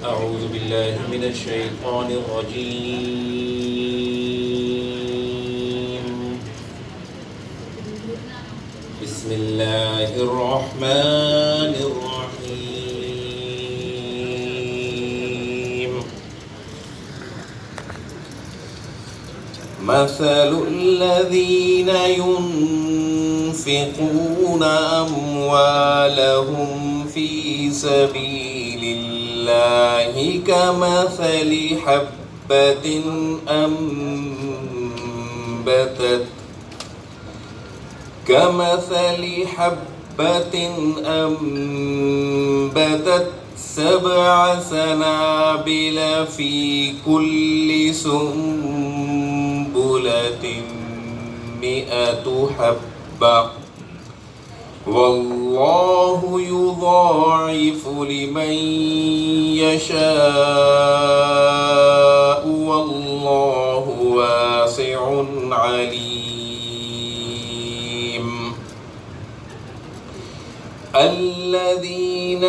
أعوذ بالله من الشيطان الرجيم. بسم الله الرحمن الرحيم. مثل الذين ينفقون أموالهم في سبيل الله كمثل حبة أنبتت 7 سنابل في كل سنبلة 100 حبة والله يضاعف لمن يشاء والله واسع عليم. الذين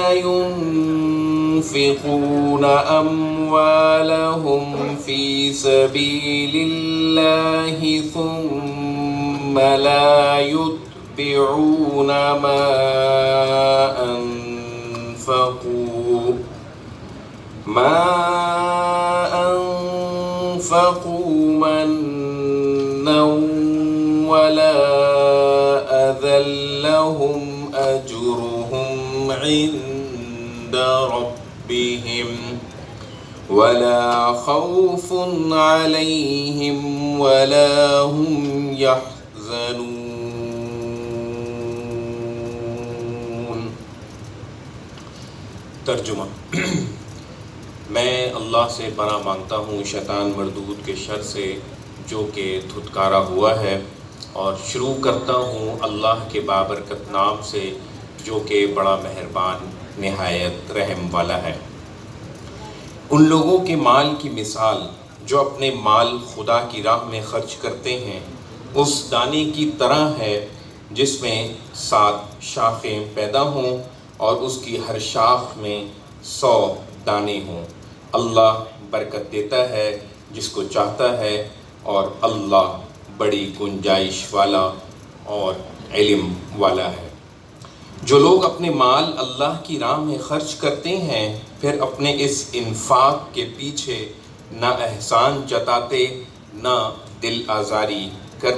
ينفقون أموالهم في سبيل الله ثم لا يتبعون ما أنفقوا منا ولا أذى لهم أجرهم عند ربهم ولا خوف عليهم ولا هم يحزنون। तर्जुमा। मैं अल्लाह से पनाह मांगता हूँ शैतान मरदूद के शर से जो कि धुतकारा हुआ है, और शुरू करता हूँ अल्लाह के बाबरकत नाम से जो कि बड़ा मेहरबान निहायत रहम वाला है। उन लोगों के माल की मिसाल जो अपने माल खुदा की राह में खर्च करते हैं उस दाने की तरह है जिसमें 7 शाखें पैदा हों और उसकी हर शाख में 100 दाने हों। अल्लाह बरकत देता है जिसको चाहता है और अल्लाह बड़ी गुंजाइश वाला और इल्म वाला है। जो लोग अपने माल अल्लाह की राह में खर्च करते हैं फिर अपने इस इंफाक के पीछे ना एहसान जताते ना दिल आज़ारी